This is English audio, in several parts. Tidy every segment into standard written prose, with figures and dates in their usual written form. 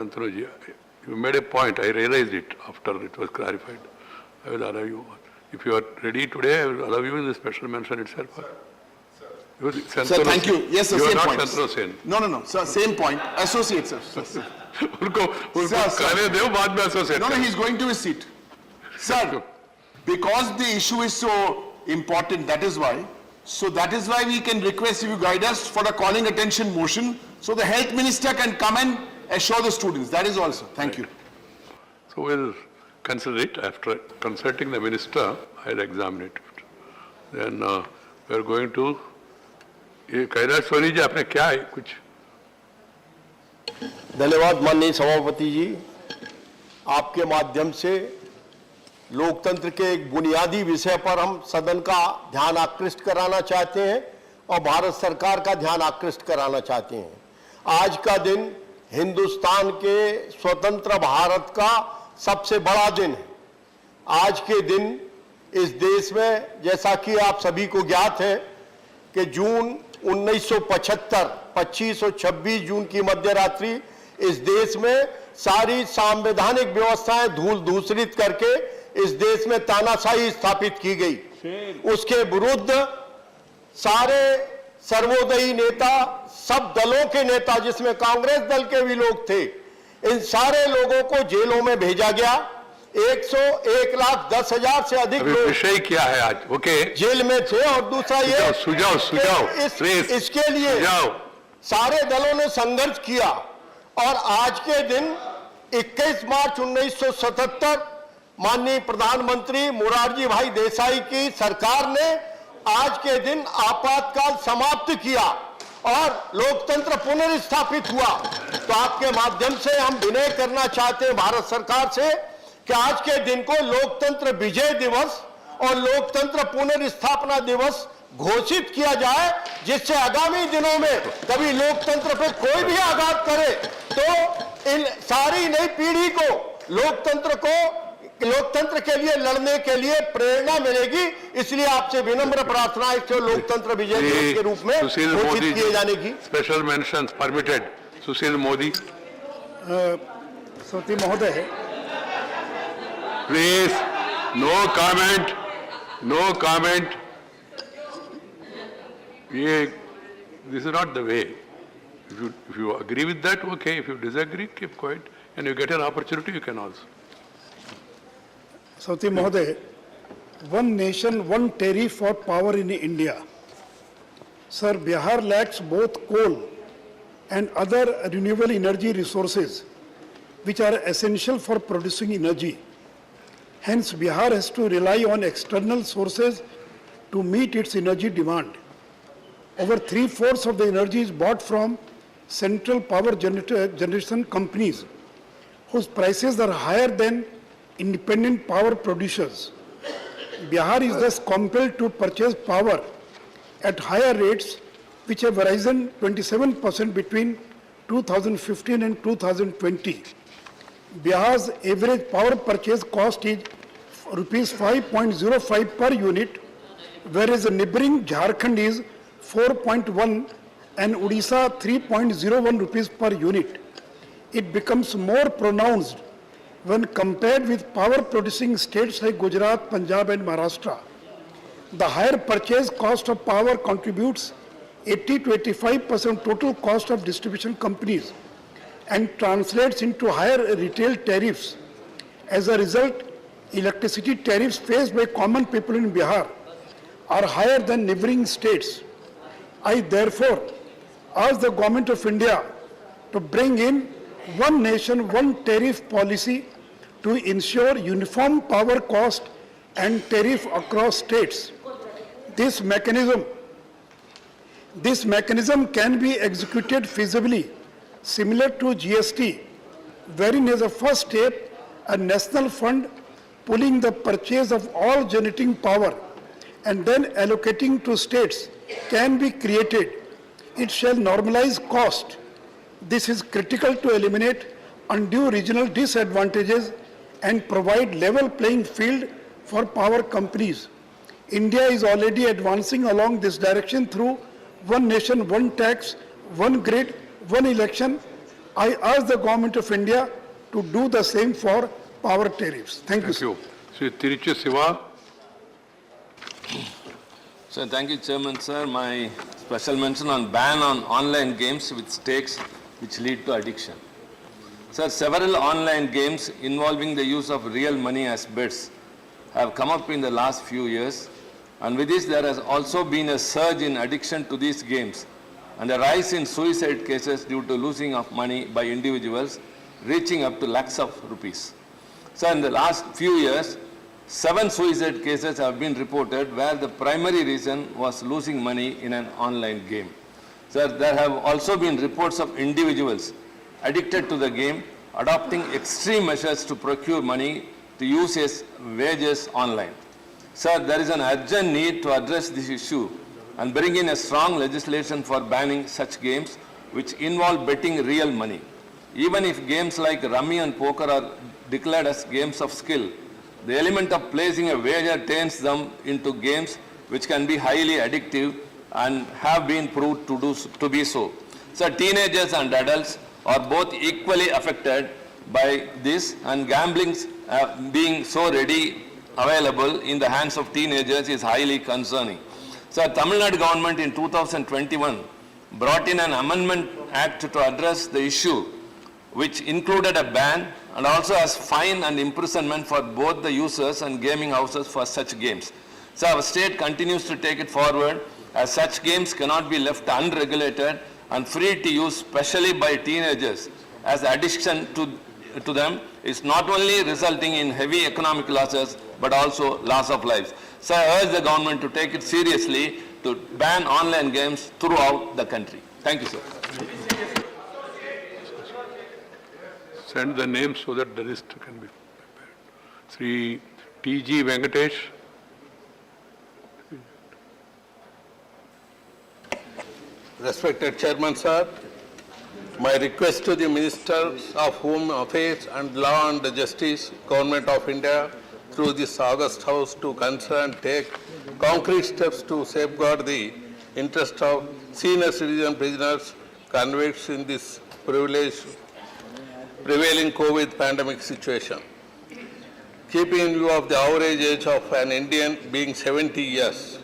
Santroji, you made a point. I realized it after it was clarified. I will allow you. If you are ready today, I will allow you in the special mention itself. Sir, thank you. Yes, sir, you same are point. not Santro Sen. No, sir, same point. Associate, sir. उनको कहने दो बाद में associate. No, he's going to his seat. Sir, because the issue is so important, that is why. So that is why we can request you guide us for a calling attention motion, so the health minister can come and assure the students. That is all, sir. Thank you. So we'll consider it. After consulting the minister, I'll examine it. Then we are going to. ये कैलाश सोनी जी आपने क्या है कुछ? धन्यवाद माननीय सभापति जी, आपके माध्यम से लोकतंत्र के एक बुनियादी विषय पर हम सदन का ध्यान आकृष्ट कराना चाहते हैं और भारत सरकार का ध्यान आकृष्ट कराना चाहते हैं। आज का दिन हिंदुस्तान के स्वतंत्र भारत का सबसे बड़ा दिन है। आज के दिन इस देश में, जैसा कि आप सभी को ज्ञात है, कि जून 1975 25 और 26 जून की मध्य रात्रि इस देश में सारी संवैधानिक व्यवस्थाएं धूल धूसरित करके इस देश में तानाशाही स्थापित की गई। उसके विरुद्ध सारे सर्वोदयी नेता, सब दलों के नेता, जिसमें कांग्रेस दल के भी लोग थे, इन सारे लोगों को जेलों में भेजा गया। 1,10,000 से अधिक लोग विषय क्या है आज? ओके, जेल में थे। और दूसरा ये सुझाव इसके लिए सारे दलों ने संघर्ष किया और आज के दिन 21 मार्च 1977 माननीय प्रधानमंत्री मोरारजी भाई देसाई की सरकार ने आज के दिन आपातकाल समाप्त किया और लोकतंत्र पुनर्स्थापित हुआ। तो आपके माध्यम से हम विनय करना चाहते हैं भारत सरकार से कि आज के दिन को लोकतंत्र विजय दिवस और लोकतंत्र पुनर्स्थापना दिवस घोषित किया जाए, जिससे आगामी दिनों में कभी लोकतंत्र पर कोई भी आघात करे तो इन सारी नई पीढ़ी को लोकतंत्र के लिए लड़ने के लिए प्रेरणा मिलेगी। इसलिए आपसे विनम्र प्रार्थना है कि लोकतंत्र विजय दिवस के रूप में घोषित किए जाने की। Special mention permitted. Sushil Modi सती महोदय, please, no comment. This is not the way. If you agree with that, okay. If you disagree, keep quiet. And you get an opportunity, you can also. सती महोदय, one nation, one tariff for power in India. Sir, Bihar lacks both coal and other renewable energy resources, which are essential for producing energy. Hence, Bihar has to rely on external sources to meet its energy demand. Over 3/4 of the energy is bought from central power generation companies, whose prices are higher than independent power producers. Bihar is thus compelled to purchase power at higher rates, which have risen 27% between 2015 and 2020. Bihar's average power purchase cost is rupees 5.05 per unit, whereas the neighboring Jharkhand is 4.1 and Odisha 3.01 rupees per unit. It becomes more pronounced when compared with power producing states like Gujarat, Punjab and Maharashtra. The higher purchase cost of power contributes 80 to 85% total cost of distribution companies and translates into higher retail tariffs. As a result, electricity tariffs faced by common people in Bihar are higher than neighboring states. I therefore ask the Government of India to bring in one nation, one tariff policy to ensure uniform power cost and tariff across states. This mechanism can be executed feasibly, similar to GST, wherein as a first step, a national fund pooling the purchase of all generating power and then allocating to states can be created. It shall normalize cost. This is critical to eliminate undue regional disadvantages and provide level playing field for power companies. India is already advancing along this direction through one nation, one tax, one grid, one election, I ask the Government of India to do the same for power tariffs. Thank you, Thank sir. you. Sri Tiruchi Siva. Sir, thank you, Chairman, sir. My special mention on ban on online games with stakes which lead to addiction. Sir, several online games involving the use of real money as bets have come up in the last few years, and with this there has also been a surge in addiction to these games and a rise in suicide cases due to losing of money by individuals reaching up to lakhs of rupees. Sir, in the last few years, 7 suicide cases have been reported where the primary reason was losing money in an online game. Sir, there have also been reports of individuals addicted to the game adopting extreme measures to procure money to use as wages online. Sir, there is an urgent need to address this issue and bring in a strong legislation for banning such games which involve betting real money. Even if games like rummy and poker are declared as games of skill, the element of placing a wager turns them into games which can be highly addictive and have been proved to be so. So teenagers and adults are both equally affected by this, and gambling being so ready available in the hands of teenagers is highly concerning. So Tamil Nadu government in 2021 brought in an amendment act to address the issue, which included a ban and also has fine and imprisonment for both the users and gaming houses for such games. So our state continues to take it forward, as such games cannot be left unregulated and free to use, especially by teenagers, as addiction to them is not only resulting in heavy economic losses but also loss of lives. So I urge the government to take it seriously to ban online games throughout the country. Thank you, sir. Send the names so that the list can be prepared. Sri T.G. Venkatesh. Respected Chairman, sir, my request to the Ministers of Home Affairs and Law and Justice, Government of India, through this August House to consider and take concrete steps to safeguard the interest of senior citizen prisoners convicts in this prevailing COVID pandemic situation. Keeping in view of the average age of an Indian being 70 years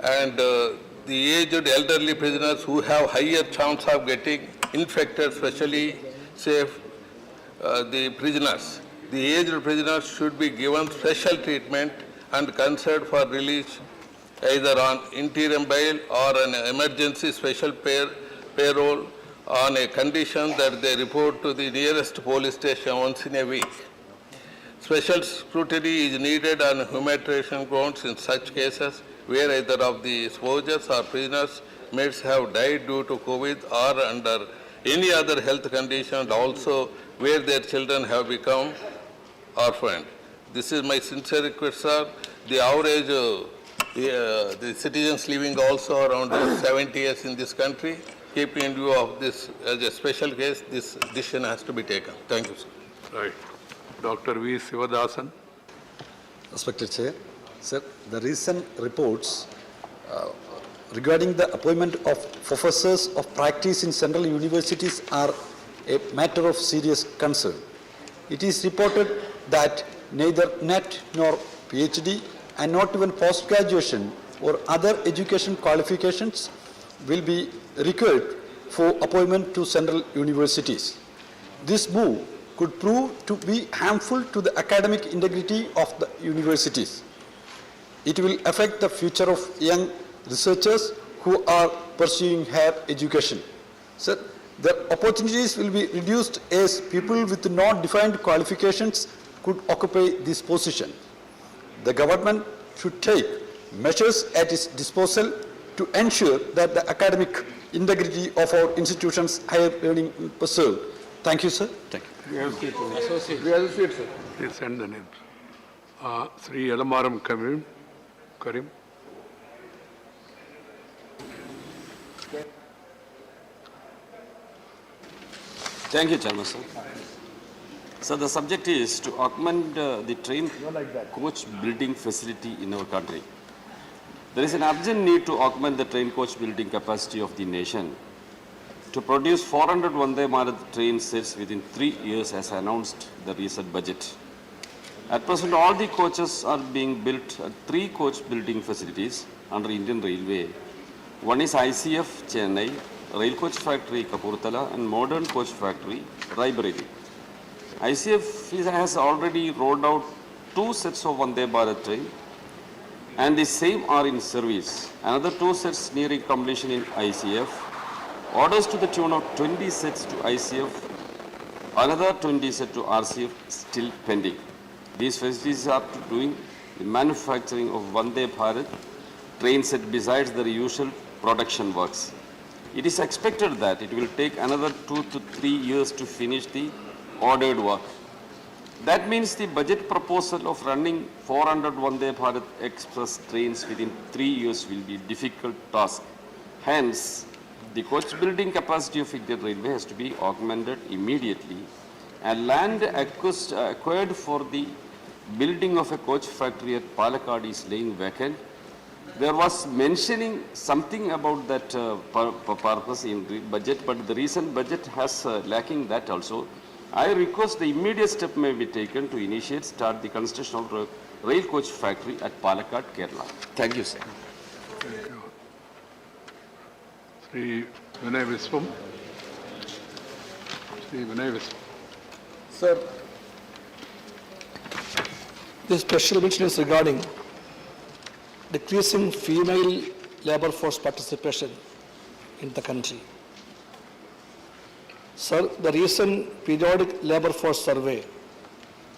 and the aged elderly prisoners who have higher chance of getting infected, especially the prisoners. The aged prisoners should be given special treatment and considered for release either on interim bail or an emergency special payroll on a condition that they report to the nearest police station once in a week. Special scrutiny is needed on humanitarian grounds in such cases where either of the soldiers or prisoners mates have died due to COVID or under any other health condition, and also where their children have become orphaned. This is my sincere request, sir. The average, the citizens living also around 70 years in this country, keeping in view of this as a special case, this decision has to be taken. Thank you, sir. Right. Dr. V. Sivadasan. Respected Chair, sir, the recent reports regarding the appointment of professors of practice in central universities are a matter of serious concern. It is reported that neither NET nor PhD and not even post-graduation or other education qualifications will be required for appointment to central universities. This move could prove to be harmful to the academic integrity of the universities. It will affect the future of young researchers who are pursuing higher education. Sir, the opportunities will be reduced as people with not defined qualifications could occupy this position. The government should take measures at its disposal to ensure that the academic integrity of our institutions' higher learning is preserved. Thank you, sir. Thank you. Please send the names. Sri Elamaram Karim. Thank you, Chairman, sir. So the subject is to augment the train coach building facility in our country. There is an urgent need to augment the train coach building capacity of the nation. to produce 400 Vande Bharat train sets within 3 years as announced the recent budget. At present, all the coaches are being built at 3 coach building facilities under Indian Railway. One is ICF Chennai, Rail Coach Factory Kapurthala and Modern Coach Factory Raebareli. ICF has already rolled out 2 sets of Vande Bharat train and the same are in service. Another 2 sets nearing completion in ICF. Orders to the tune of 20 sets to ICF, another 20 sets to RCF still pending. These facilities are doing the manufacturing of Vande Bharat train set besides the usual production works. It is expected that it will take another 2 to 3 years to finish the ordered work. That means the budget proposal of running 400 Vande Bharat Express trains within 3 years will be a difficult task. Hence, the coach building capacity of Indian Railway has to be augmented immediately and land acquired for the building of a coach factory at Palakkad is laying vacant. There was mentioning something about that purpose in the budget, but the recent budget has lacking that also. I request the immediate step may be taken to start the construction of rail coach factory at Palakkad, Kerala. Thank you, sir. Thank you. Sri Vinay Viswam. Sri Vinay Viswam. Sir, this special mention is regarding decreasing female labor force participation in the country. Sir, the recent periodic labor force survey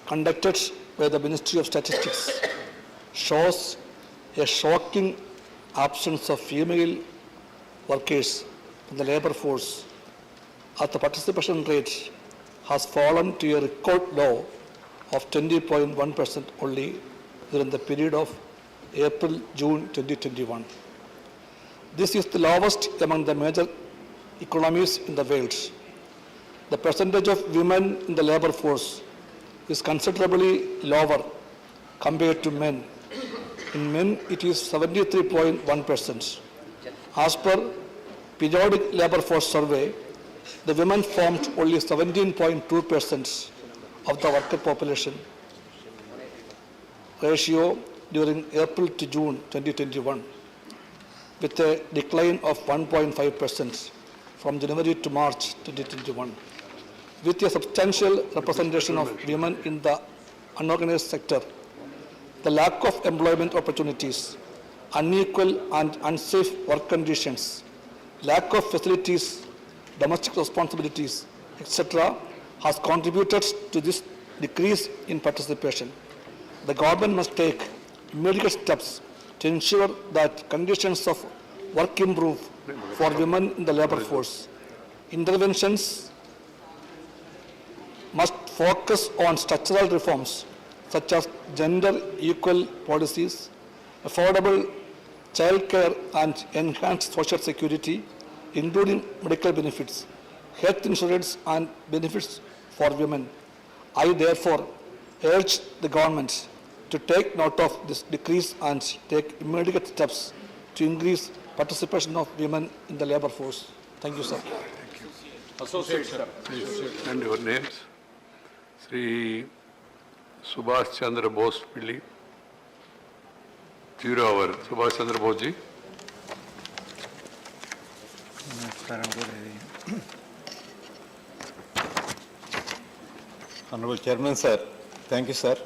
conducted by the Ministry of Statistics shows a shocking absence of female workers in the labor force, as the participation rate has fallen to a record low of 20.1% only during the period of April-June 2021. This is the lowest among the major economies in the world. The percentage of women in the labor force is considerably lower compared to men. In men, it is 73.1%. As per periodic labor force survey, the women formed only 17.2% of the worker population ratio during April to June 2021, with a decline of 1.5% from January to March 2021. With a substantial representation of women in the unorganized sector, the lack of employment opportunities, unequal and unsafe work conditions, lack of facilities, domestic responsibilities, etc., has contributed to this decrease in participation. The government must take immediate steps to ensure that conditions of work improve for women in the labor force. Interventions must focus on structural reforms such as gender equal policies, affordable child care and enhanced social security, including medical benefits, health insurance and benefits for women. I therefore urge the government to take note of this decrease and take immediate steps to increase participation of women in the labor force. Thank you, sir. Associate, sir. And your names? Sri Subhash Chandra Bose Pilli. 0 hour. Subhash Chandra Bose ji. Honorable Chairman, sir. Thank you, sir.